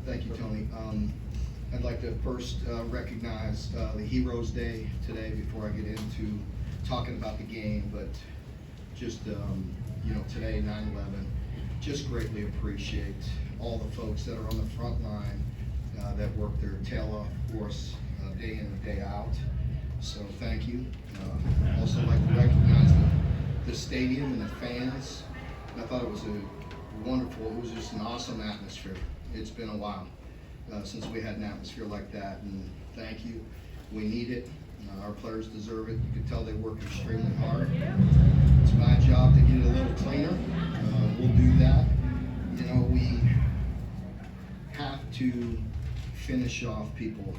Thank you, Tony. I'd like to first recognize the Heroes Day today before I get into talking about the game, but just, today, 9/11, just greatly appreciate all the folks that are on the front line that work their tail off for us day in and day out. So thank you. Also like to recognize the stadium and the fans. I thought it was it was just an awesome atmosphere. It's been a while since we had an atmosphere like that, and thank you. We need it. Our players deserve it. You can tell they work extremely hard. It's my job to get it a little cleaner. We'll do that. We have to finish off people,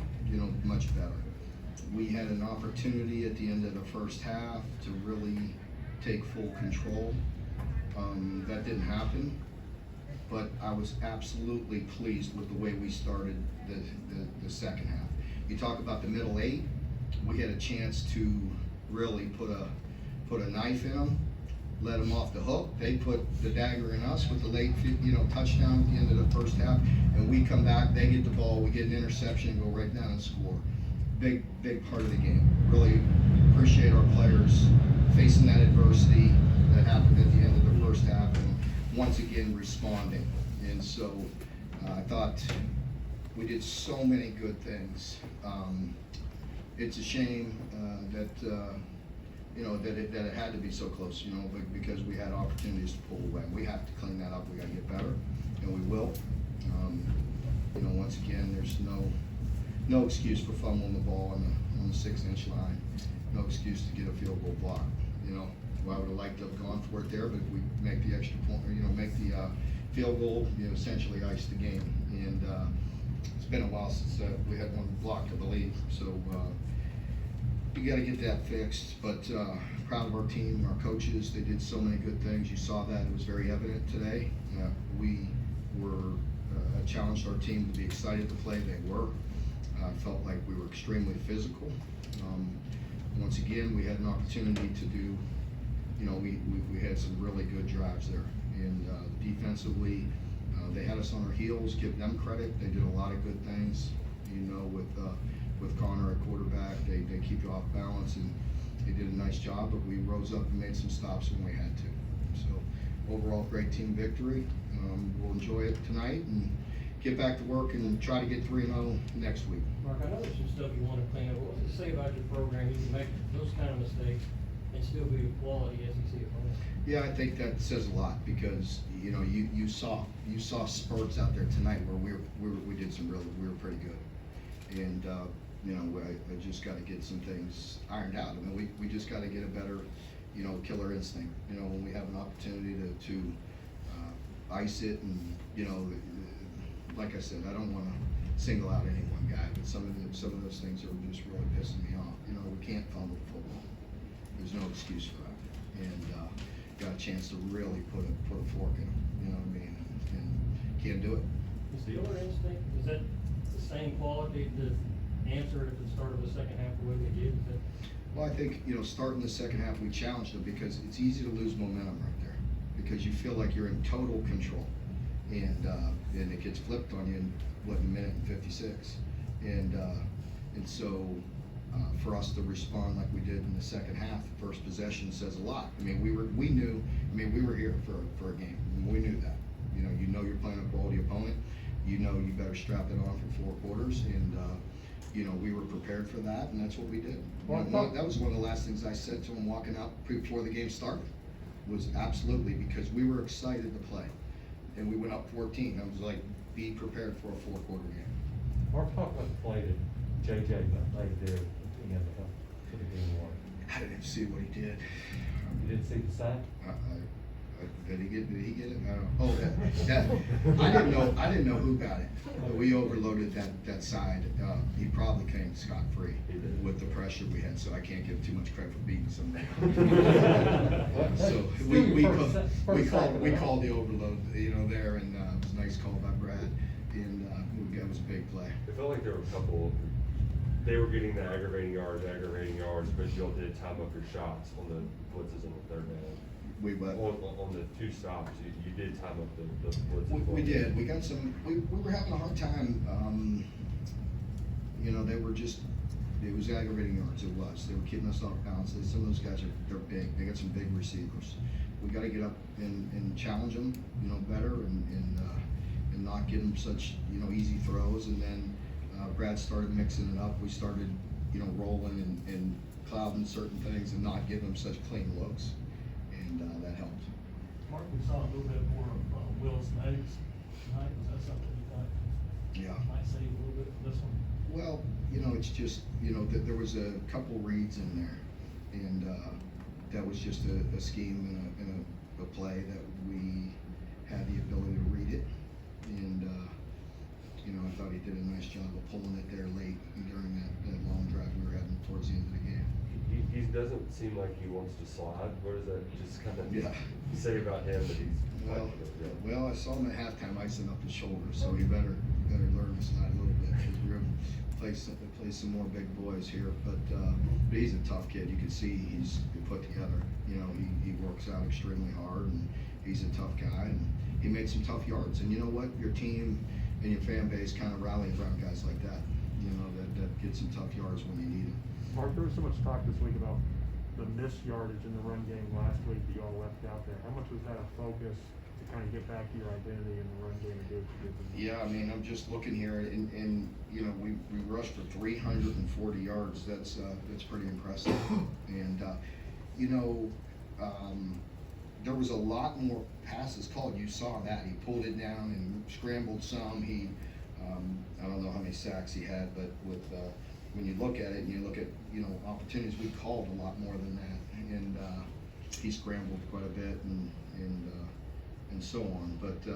much better. We had an opportunity at the end of the first half to really take full control. That didn't happen, but I was absolutely pleased with the way we started the second half. You talk about the middle eight, we had a chance to really put a knife in them, let them off the hook. They put the dagger in us with the late touchdown at the end of the first half, and we come back, they get the ball, we get an interception and go right down and score. Big part of the game. Really appreciate our players facing that adversity that happened at the end of the first half and once again responding. And so I thought we did so many good things. It's a shame that it had to be so close, but because we had opportunities to pull away. We have to clean that up. We got to get better, and we will. Once again, there's no excuse for fumbling the ball on the 6-inch line. No excuse to get a field goal block. I would have liked to have gone for it there, but if we make the extra point, make the field goal, essentially ice the game. And it's been a while since we had one blocked, I believe. So we got to get that fixed. But proud of our team, our coaches. They did so many good things. You saw that. It was very evident today. We were challenged our team to be excited to play. They were. Felt like we were extremely physical. Once again, we had an opportunity to do, we had some really good drives there. And defensively, they had us on our heels. Give them credit. They did a lot of good things. With Connor at quarterback, they keep you off balance, and they did a nice job. But we rose up and made some stops when we had to. So overall, great team victory. We'll enjoy it tonight and get back to work and try to get 3-0 next week. Mark, I know there's some stuff you want to clean up. What does it say about your program? You can make those kind of mistakes and still be a quality SEC opponent. Yeah, I think that says a lot because you saw spurts out there tonight where we did we were pretty good, and I just got to get some things ironed out. I mean, we just got to get a better killer instinct. When we have an opportunity to ice it, and like I said, I don't want to single out any one guy, but some of those things are just really pissing me off. We can't fumble the football. There's no excuse for that, and got a chance to really put a fork in them. You know what I mean? And can't do it. Is the killer instinct, is that the same quality to answer at the start of the second half the way we did? Well, I think starting the second half we challenged them because it's easy to lose momentum right there because you feel like you're in total control. And it gets flipped on you in a minute and 56, and so for us to respond like we did in the second half, the first possession says a lot. I mean, we knew. I mean, we were here for a game. And we knew that. You're playing a quality opponent. You better strap it on for 4 quarters, and we were prepared for that, and that's what we did. That was one of the last things I said to him walking out before the game started. Was absolutely because we were excited to play. And we went up 14. I was like, be prepared for a 4-quarter game. Mark, talk about the play that JJ made there at the end of the game one. I didn't see what he did. You didn't see the sack? Did he get it? I don't know. Oh, I didn't know who got it. We overloaded that side. He probably came scot-free with the pressure we had, so I can't give too much credit for beating somebody. So we called the overload, there, and it was a nice call by Brad, and it was a big play. It felt like there were a couple. They were getting the aggravating yards, but you all did time up your shots on the blitzes on the third down. On the 2 stops, you did time up the blitzes. We did. We got some. We were having a hard time, you know, they were just, it was aggravating yards, it was. They were keeping us off balance. Some of those guys they're big. They got some big receivers. We gotta get up and challenge them, you know, better and not give them such, you know, easy throws. And then Brad started mixing it up. We started, you know, rolling and clouding certain things and not give them such clean looks. And that helped. Mark, we saw a little bit more of Will's legs tonight. Was that something you thought Yeah. might save a little bit for this one? Well, you know, it's just, you know, there was a couple reads in there, and that was just a scheme and a play that we had the ability to read it, and you know, I thought he did a nice job of pulling it there late during that long drive we were having towards the end of the game. He doesn't seem like he wants to slide. What does that just kind of Yeah. say about him that he's? Well, I saw him at halftime icing up his shoulders, so he better learn to slide a little bit, because we're gonna play some more big boys here. But he's a tough kid. You can see he's put together. You know, he works out extremely hard, and he's a tough guy, and he made some tough yards. And you know what? Your team and your fan base kind of rallies around guys like that. You know, that get some tough yards when you need them. Mark, there was so much talk this week about the missed yardage in the run game last week that you all left out there. How much was that a focus to kind of get back to your identity in the run game and do what you did? Yeah, I mean, I'm just looking here, and you know, we rushed for 340 yards. That's pretty impressive. And you know, there was a lot more passes called. You saw that. He pulled it down and scrambled some. He, I don't know how many sacks he had, but with when you look at it and you look at, you know, opportunities, we called a lot more than that, and he scrambled quite a bit and so on. But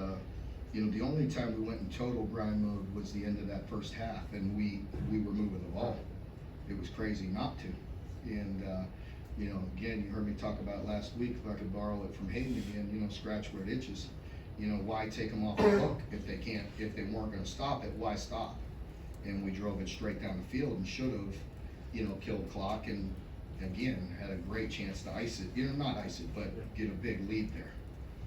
you know, the only time we went in total grind mode was the end of that first half, and we were moving the ball. It was crazy not to. And you know, again, you heard me talk about last week. If I could borrow it from Hayden again, you know, scratch where it itches. You know, why take them off the hook if they weren't going to stop it? Why stop? And we drove it straight down the field and should have, you know, killed clock, and again had a great chance to ice it. You know, not ice it, but get a big lead there.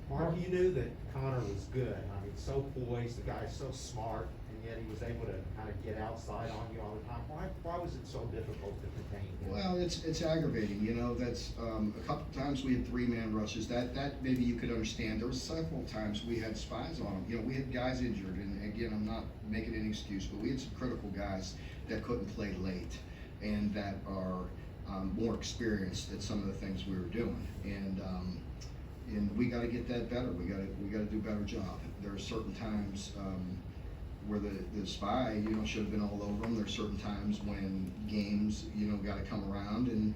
Mark, you knew that Connor was good. I mean, so poised, the guy's so smart, and yet he was able to kind of get outside on you all the time. Why was it so difficult to contain him? Well, it's aggravating, you know. That's a couple times we had 3-man rushes. That maybe you could understand. There was several times we had spies on him. You know, we had guys injured, and again, I'm not making any excuse, but we had some critical guys that couldn't play late, and that are more experienced at some of the things we were doing. And we got to get that better. We got to do a better job. There are certain times where the spy, you know, should have been all over them. There's certain times when games, you know, got to come around, and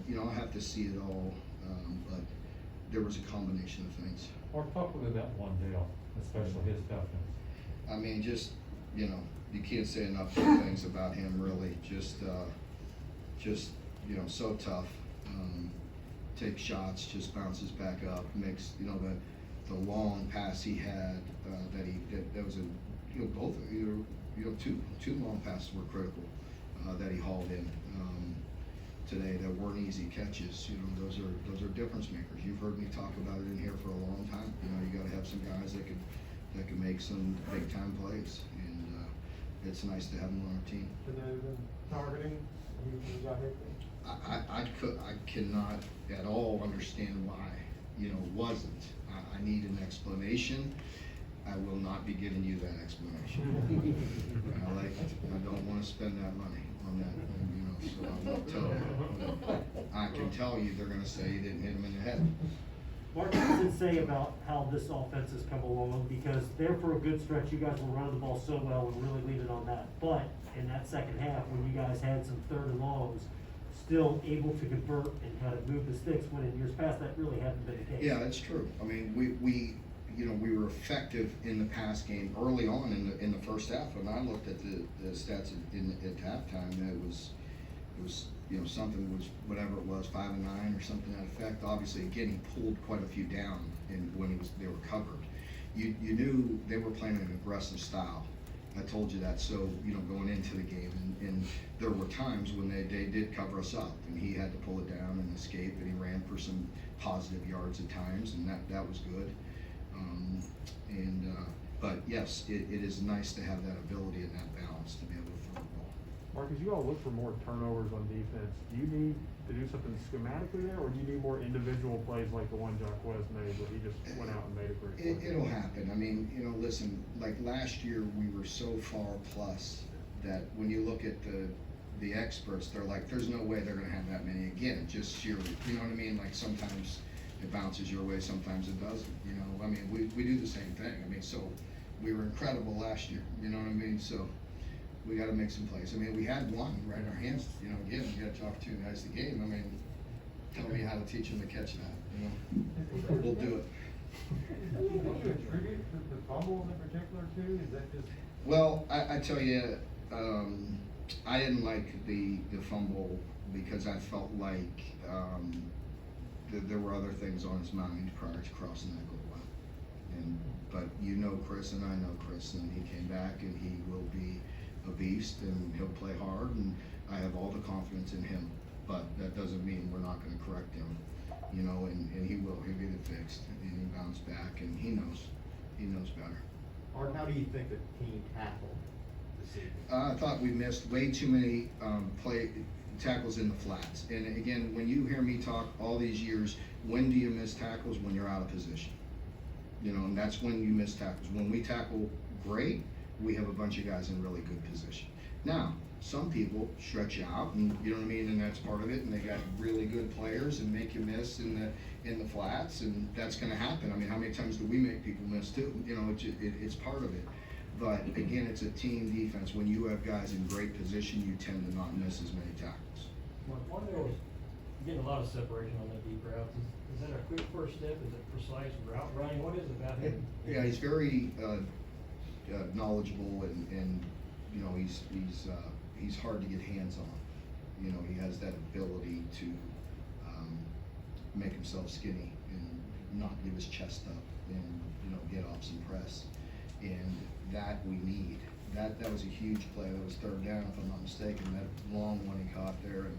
you know, I have to see it all. But there was a combination of things. Or talk with him about one deal, especially his toughness. I mean, just, you know, you can't say enough good things about him. Really, just you know, so tough. Takes shots, just bounces back up, makes, you know, the long pass he had, that was a, you know, both, you know, two long passes were critical, that he hauled in today, that weren't easy catches. You know, those are difference makers. You've heard me talk about it in here for a long time. You know, you got to have some guys that can make some big time plays, and it's nice to have them on our team. Did they even targeting? You got hit? I cannot at all understand why, you know, wasn't. I need an explanation. I will not be giving you that explanation. I don't want to spend that money on that, you know, so I won't tell you. But I can tell you they're gonna say you didn't hit him in the head. Mark, what does it say about how this offense has come along? Because there for a good stretch, you guys were running the ball so well and really leaning on that. But in that second half, when you guys had some third and longs, still able to convert and kind of move the sticks, when in years past that really hadn't been the case. Yeah, that's true. I mean, we you know, we were effective in the pass game early on in the first half. When I looked at the stats at halftime, it was you know, something was whatever it was, 5 and 9 or something to that effect. Obviously, again, he pulled quite a few down when they were covered. You knew they were playing an aggressive style. I told you that. So, you know, going into the game, and there were times when they did cover us up, and he had to pull it down and escape, and he ran for some positive yards at times, and that was good. But yes, it is nice to have that ability and that balance to be able to throw the ball. Mark, as you all look for more turnovers on defense, do you need to do something schematically there, or do you need more individual plays like the one Jaquez made, where he just went out and made a great play? It'll happen. I mean, listen, like last year, we were so far plus that when you look at the experts, they're like, there's no way they're gonna have that many again, just sheer, you know what I mean? Like sometimes it bounces your way, sometimes it doesn't, I mean, we do the same thing. I mean, so we were incredible last year, you know what I mean? So we gotta make some plays. I mean, we had one right in our hands, again, you got to talk to two guys the game. I mean, tell me how to teach them to catch that, We'll do it. Don't you attribute the fumbles in particular too? Is that just? Well, I tell you, I didn't like the fumble because I felt like there were other things on his mind prior to crossing that goal line. But Chris and I know Chris, and he came back and he will be a beast and he'll play hard, and I have all the confidence in him. But that doesn't mean we're not going to correct him, and he will. He'll get it fixed, and he bounce back, and he knows better. Art, how do you think the team tackled this evening? I thought we missed way too many tackles in the flats. And again, when you hear me talk all these years, when do you miss tackles? When you're out of position. And that's when you miss tackles. When we tackle great, we have a bunch of guys in really good position. Now, some people stretch out, and you know what I mean, and that's part of it. And they got really good players and make you miss in the flats, and that's going to happen. I mean, how many times do we make people miss too? It's part of it. But again, it's a team defense. When you have guys in great position, you tend to not miss as many tackles. Mark, one there was getting a lot of separation on that deep route. Is that a quick first step? Is it precise route running? What is it about him? Yeah, he's very knowledgeable, and he's hard to get hands on. He has that ability to make himself skinny and not give his chest up, and get off some press, and that we need. That was a huge play. That was third down, if I'm not mistaken. That long one he caught there, and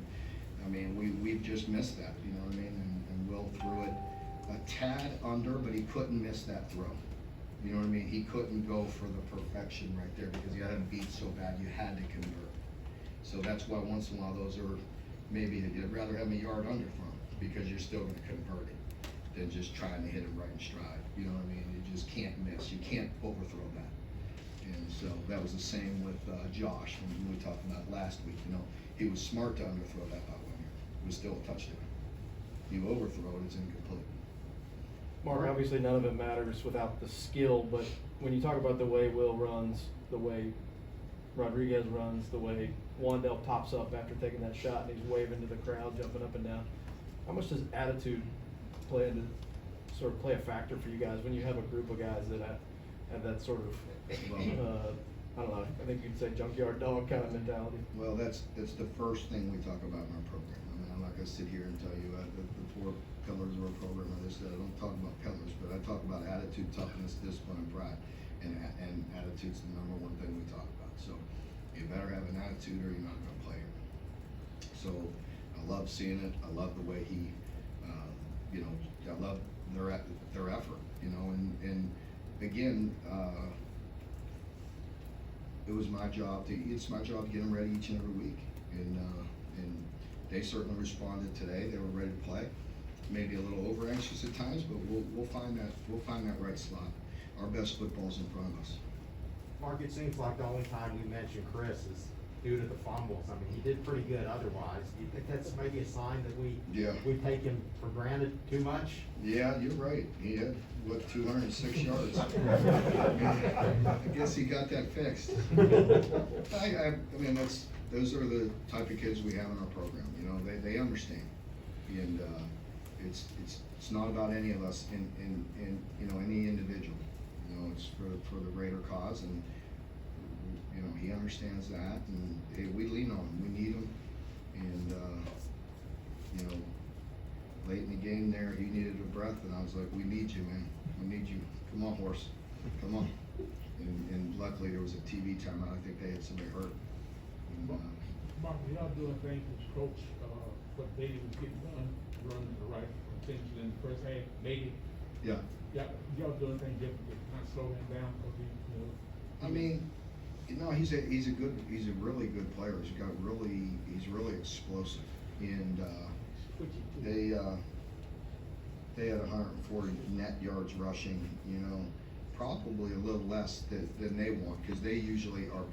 I mean, we've just missed that. You know what I mean? And Will threw it a tad under, but he couldn't miss that throw. You know what I mean? He couldn't go for the perfection right there because he had him beat so bad. You had to convert. So that's why once in a while those are maybe you'd rather have him a yard under from him because you're still going to convert it than just trying to hit him right in stride. You know what I mean? You just can't miss. You can't overthrow that. And so that was the same with Josh when we talked about last week. He was smart to underthrow that by 1 year. It was still a touchdown. You overthrow it, it's incomplete. Mark, obviously none of it matters without the skill, but when you talk about the way Will runs, the way Rodriguez runs, the way Wandell tops up after taking that shot and he's waving to the crowd, jumping up and down, how much does attitude play a factor for you guys when you have a group of guys that have that sort of, I don't know, I think you'd say junkyard dog kind of mentality? Well, that's the first thing we talk about in our program. I mean, I'm not gonna sit here and tell you the 4 pillars of our program or this, that. I don't talk about pillars, but I talk about attitude, toughness, discipline, and pride. And attitude's the number one thing we talk about. So you better have an attitude or you're not gonna play here. So I love seeing it. I love the way he, I love their effort, and again, it's my job to get them ready each and every week, and they certainly responded today. They were ready to play, maybe a little over anxious at times, but we'll find that right slot. Our best football's in front of us. Mark, it seems like the only time we mention Chris is due to the fumbles. I mean, he did pretty good otherwise. Do you think that's maybe a sign that we take him for granted too much? Yeah, you're right. He had, 206 yards. I guess he got that fixed. I mean, those are the type of kids we have in our program. They understand, and it's not about any of us in any individual. It's for the greater cause, and he understands that, and hey, we lean on him. We need him, and late in the game there, he needed a breath, and I was like, "We need you, man. We need you. Come on, horse. Come on." And luckily there was a TV timeout. I think they had somebody hurt. And, Mark, y'all doing things as coach, what David was getting done, running the right attention in the first half, maybe Yeah. Yeah, y'all do anything different to kind of slow him down, cause he, you know. I mean, no, he's a really good player. He's really explosive. And, Twitchy too. they had 140 net yards rushing, you know, probably a little less than they want, because they usually are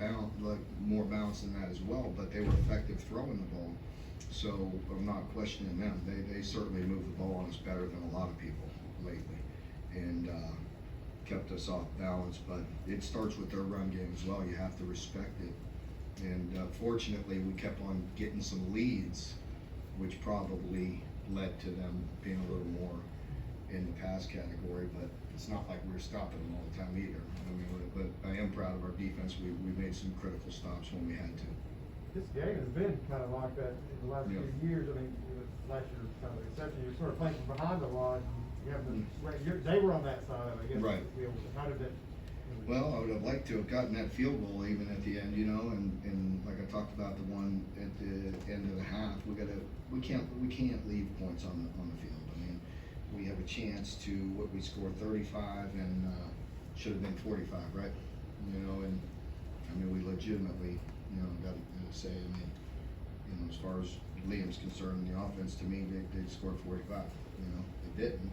more balanced than that as well, but they were effective throwing the ball. So I'm not questioning them. They certainly moved the ball on us better than a lot of people lately, and kept us off balance. But it starts with their run game as well. You have to respect it. And fortunately, we kept on getting some leads, which probably led to them being a little more in the pass category. But it's not like we were stopping them all the time either. I mean, but I am proud of our defense. We made some critical stops when we had to. This game has been kind of like that in the last Yeah. few years. I mean, last year was kind of an exception. You're sort of playing from behind a lot. You have the, they were on that side, I guess. Right. How did that? Well, I would have liked to have gotten that field goal even at the end, you know, and like I talked about the one at the end of the half, we can't leave points on the field. I mean, we have a chance to, we scored 35 and should have been 45, right? You know, and I mean, we legitimately, you know, got to say, I mean, you know, as far as Liam's concerned, the offense, to me, they scored 45. You know, they didn't,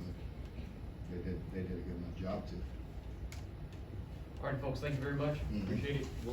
but they did a good enough job to. All right, folks, thank you very much. Mhm. Appreciate it. We'll